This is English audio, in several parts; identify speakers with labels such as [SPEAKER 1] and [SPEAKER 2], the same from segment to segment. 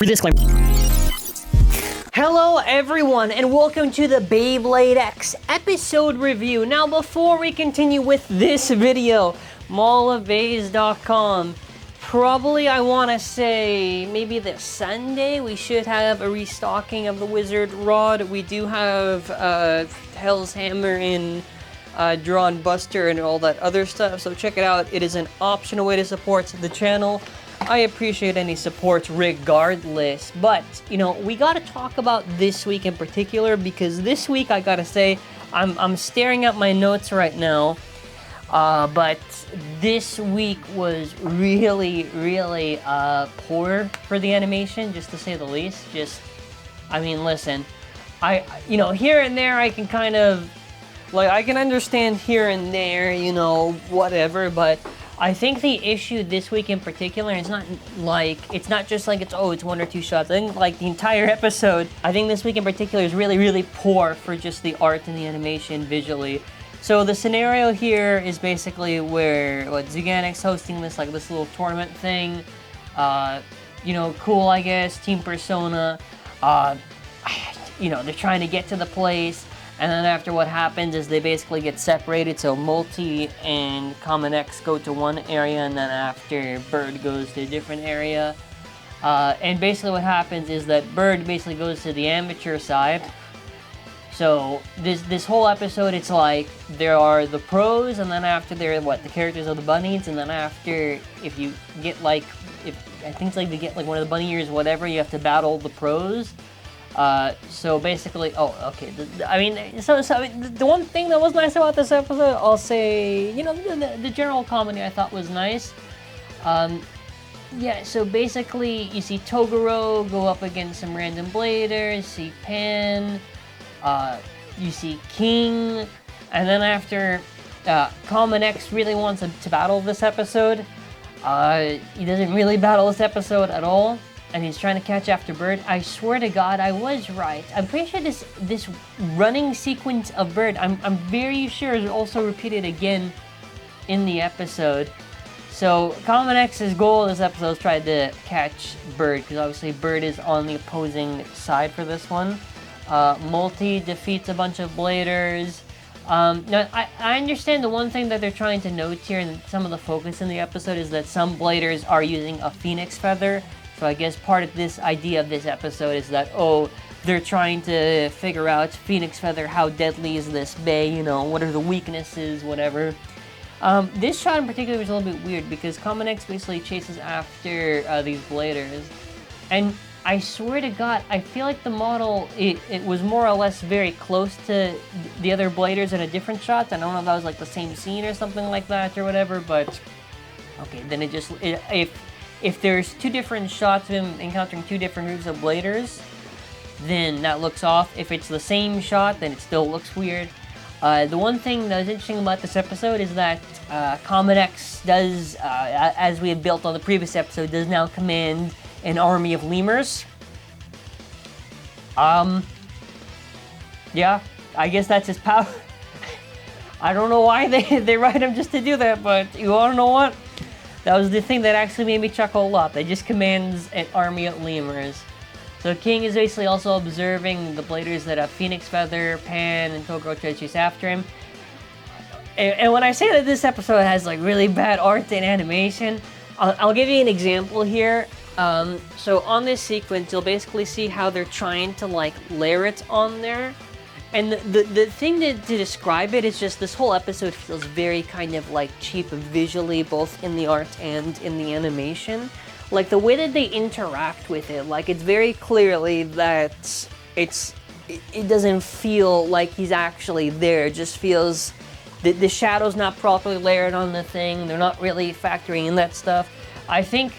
[SPEAKER 1] Disclaimer. Hello everyone and welcome to the Beyblade X episode review. Now before we continue with this video, mallofbays.com, probably I want to say maybe this Sunday we should have a restocking of the Wizard Rod. We do have Hell's Hammer in Drawn Buster and all that other stuff, so check it out. It is an optional way to support the channel. I appreciate any support regardless, but you know, we gotta talk about this week in particular, because this week I gotta say I'm staring at my notes right now, but this week was really poor for the animation, just to say the least. I mean, listen, you know, here and there I can kind of, like, I can understand here and there, you know, whatever, but I think the issue this week in particular, it's not just like it's one or two shots. I think like the entire episode, I think this week in particular is really poor for just the art and the animation visually. So the scenario here is basically where Zuganik's hosting this little tournament thing. You know, cool, I guess, Team Persona. You know, they're trying to get to the place. And then after, what happens is they basically get separated, so Multi and Common X go to one area, and then after, Bird goes to a different area. And basically what happens is that Bird basically goes to the amateur side. So this whole episode, it's like there are the pros, and then after there are the characters of the bunnies, and then after, if you get I think it's like they get one of the bunny ears, whatever, you have to battle the pros. So basically, I mean, so the one thing that was nice about this episode, I'll say, you know, the general comedy I thought was nice. Yeah, so basically, you see Toguro go up against some random bladers, see Pan, you see King, and then after, Common X really wants to battle this episode. He doesn't really battle this episode at all. And he's trying to catch after Bird. I swear to God, I was right. I'm pretty sure this running sequence of Bird, I'm very sure is also repeated again in the episode. So Common X's goal this episode is try to catch Bird, because obviously Bird is on the opposing side for this one. Multi defeats a bunch of bladers. Now, I understand the one thing that they're trying to note here, and some of the focus in the episode, is that some bladers are using a phoenix feather. So I guess part of this idea of this episode is that, they're trying to figure out Phoenix Feather, how deadly is this Bey, you know, what are the weaknesses, whatever. This shot in particular was a little bit weird, because Common X basically chases after these bladers. And I swear to God, I feel like the model, it was more or less very close to the other bladers in a different shot. I don't know if that was like the same scene or something like that or whatever, but okay, then if there's two different shots of him encountering two different groups of bladers, then that looks off. If it's the same shot, then it still looks weird. The one thing that was interesting about this episode is that Common X does, as we had built on the previous episode, does now command an army of lemurs. Yeah, I guess that's his power. I don't know why they write him just to do that, but you wanna know what? That was the thing that actually made me chuckle a lot. They just commands an army of lemurs. So King is basically also observing the bladers that have Phoenix Feather, Pan, and Toguro try to chase after him. And when I say that this episode has like really bad art and animation, I'll give you an example here. So on this sequence, you'll basically see how they're trying to like layer it on there. And the thing to describe it is just this whole episode feels very kind of like cheap visually, both in the art and in the animation. Like the way that they interact with it, like it's very clearly that it doesn't feel like he's actually there. It just feels the shadow's not properly layered on the thing. They're not really factoring in that stuff. I think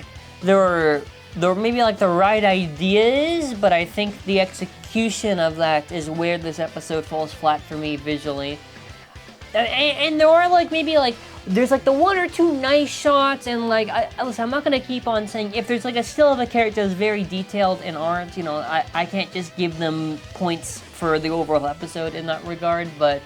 [SPEAKER 1] there are maybe like the right ideas, but I think the execution of that is where this episode falls flat for me visually. And there are like maybe like there's like the one or two nice shots, and like listen, I'm not gonna keep on saying if there's like a still of a character that's very detailed in art, you know, I can't just give them points for the overall episode in that regard. But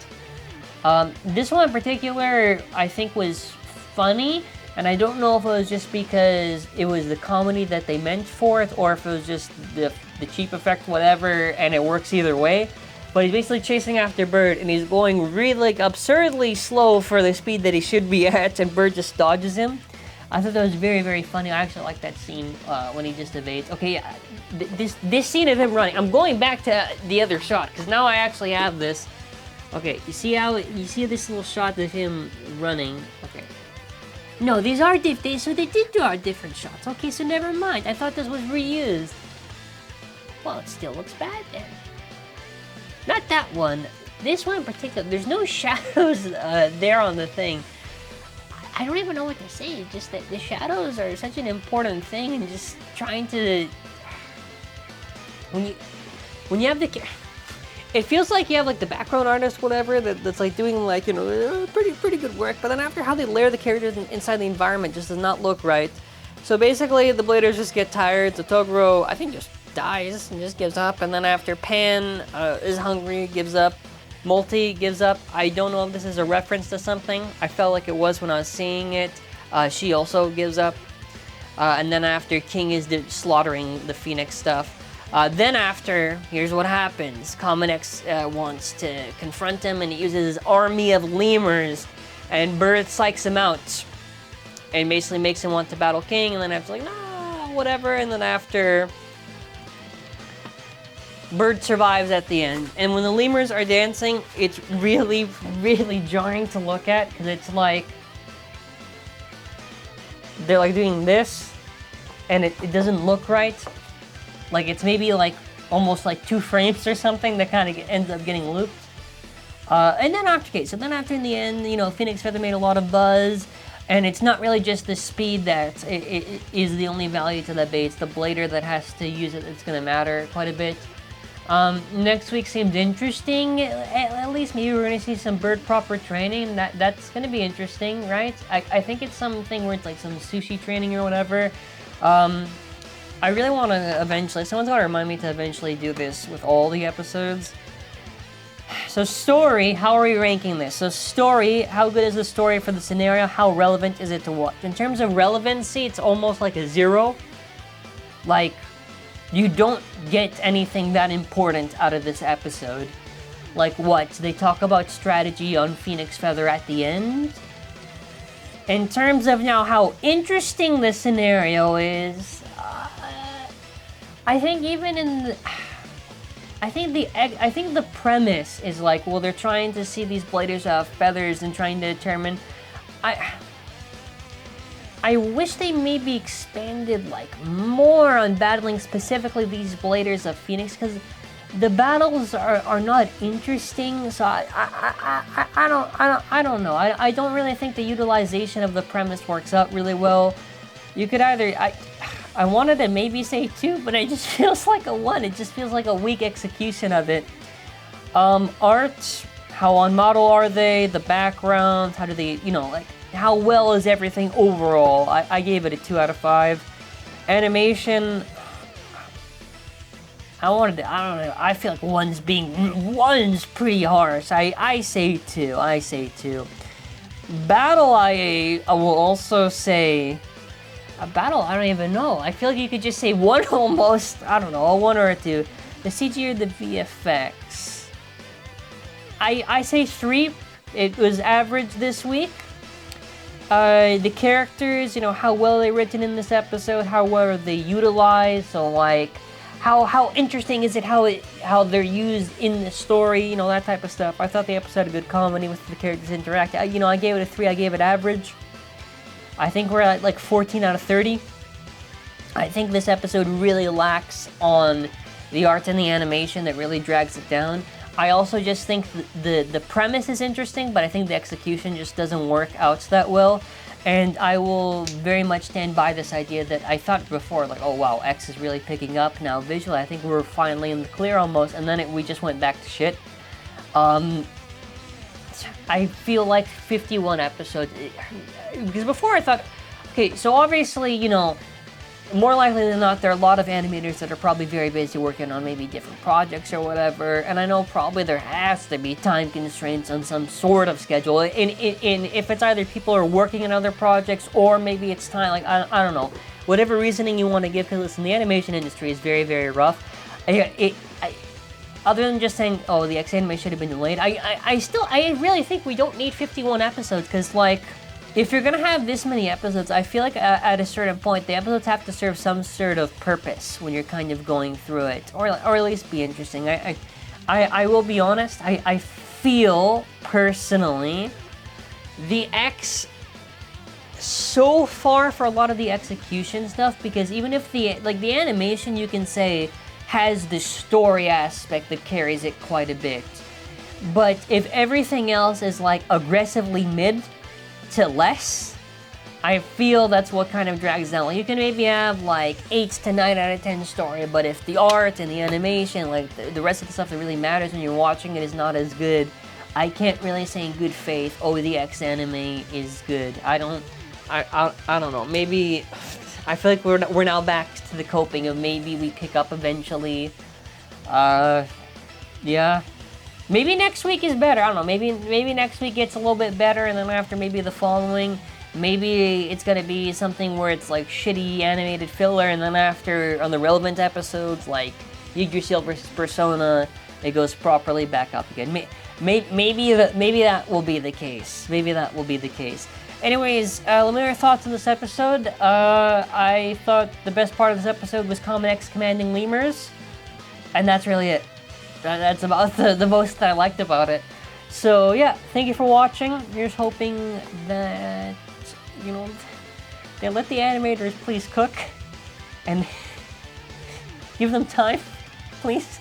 [SPEAKER 1] this one in particular, I think was funny. And I don't know if it was just because it was the comedy that they meant for it, or if it was just the cheap effect, whatever, and it works either way. But he's basically chasing after Bird, and he's going really, like, absurdly slow for the speed that he should be at, and Bird just dodges him. I thought that was very, very funny. I actually like that scene when he just evades. Okay, yeah, this scene of him running. I'm going back to the other shot, because now I actually have this. Okay, you see this little shot of him running? Okay. No, these are so they did do our different shots. Okay, so never mind. I thought this was reused. Well, it still looks bad then. Not that one. This one in particular. There's no shadows there on the thing. I don't even know what to say. It's just that the shadows are such an important thing, and just trying to... When you have the... It feels like you have, like, the background artist, whatever, that's, like, doing, like, you know, pretty good work. But then after how they layer the characters inside the environment just does not look right. So basically, the Bladers just get tired. So Toguro, I think, just dies and just gives up. And then after Pan is hungry, gives up. Multi gives up. I don't know if this is a reference to something. I felt like it was when I was seeing it. She also gives up. And then after, King is slaughtering the Phoenix stuff. Then after, here's what happens. Common X wants to confront him, and he uses his army of lemurs, and Bird psychs him out, and basically makes him want to battle King, and then after, like, nah, whatever, and then after, Bird survives at the end. And when the lemurs are dancing, it's really, really jarring to look at, because it's like, they're like doing this, and it doesn't look right. Like, it's maybe, like, almost, like, 2 frames or something that kind of ends up getting looped. And then after, okay, so then after in the end, you know, Phoenix Feather made a lot of buzz, and it's not really just the speed that it is the only value to that bait. It's the blader that has to use it that's going to matter quite a bit. Next week seemed interesting. At least maybe we're going to see some Bird proper training. That's going to be interesting, right? I think it's something where it's, like, some sushi training or whatever. I really want to eventually, someone's got to remind me to eventually do this with all the episodes. So story, how are we ranking this? So story, how good is the story for the scenario? How relevant is it to what? In terms of relevancy, it's almost like a 0. Like, you don't get anything that important out of this episode. Like what? They talk about strategy on Phoenix Feather at the end? In terms of now how interesting the scenario is, I think even in the, I think the premise is like, well, they're trying to see these bladers have feathers and trying to determine. I wish they maybe expanded, like, more on battling specifically these bladers of Phoenix, because the battles are not interesting. So I don't know. I don't really think the utilization of the premise works out really well. You could either I wanted to maybe say 2, but it just feels like a 1. It just feels like a weak execution of it. Art, how on model are they? The background, how do they, you know, like, how well is everything overall? I gave it a 2 out of 5. Animation, I don't know, I feel like 1's pretty harsh. I say 2, Battle, I will also say, a battle, I don't even know. I feel like you could just say 1 almost. I don't know, a 1 or a 2. The CG or the VFX? I say 3. It was average this week. The characters, you know, how well they're written in this episode, how well are they utilized, so like, how interesting is it, how they're used in the story, you know, that type of stuff. I thought the episode had a good comedy with the characters interact. You know, I gave it a 3, I gave it average. I think we're at like 14 out of 30. I think this episode really lacks on the art and the animation that really drags it down. I also just think the premise is interesting, but I think the execution just doesn't work out that well. And I will very much stand by this idea that I thought before, like, oh wow, X is really picking up now visually. I think we're finally in the clear almost, and then we just went back to shit. I feel like 51 episodes, because before I thought, okay, so obviously, you know, more likely than not, there are a lot of animators that are probably very busy working on maybe different projects or whatever, and I know probably there has to be time constraints on some sort of schedule. If it's either people are working on other projects, or maybe it's time, like, I don't know. Whatever reasoning you want to give, because listen, the animation industry is very, very rough. Other than just saying, oh, the X anime should have been delayed, I really think we don't need 51 episodes, because, like, if you're gonna have this many episodes, I feel like at a certain point, the episodes have to serve some sort of purpose when you're kind of going through it, or at least be interesting. I will be honest, I feel, personally, the X, so far for a lot of the execution stuff, because even if the animation, you can say, has the story aspect that carries it quite a bit, but if everything else is, like, aggressively mid to less, I feel that's what kind of drags down. Like, you can maybe have, like, 8 to 9 out of 10 story, but if the art and the animation, like, the rest of the stuff that really matters when you're watching it is not as good, I can't really say in good faith, oh, the X anime is good. I don't know. Maybe I feel like we're now back to the coping of maybe we pick up eventually. Yeah. Maybe next week is better. I don't know. Maybe next week gets a little bit better, and then after maybe the following, maybe it's gonna be something where it's like shitty animated filler, and then after on the relevant episodes like Yggdrasil vs Persona, it goes properly back up again. Maybe that will be the case. Maybe that will be the case. Anyways, let me know your thoughts on this episode. I thought the best part of this episode was Common X commanding lemurs, and that's really it. That's about the most that I liked about it. So yeah, thank you for watching. Here's hoping that, you know, they let the animators please cook and give them time, please.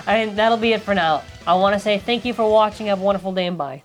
[SPEAKER 1] And that'll be it for now. I want to say thank you for watching. Have a wonderful day and bye.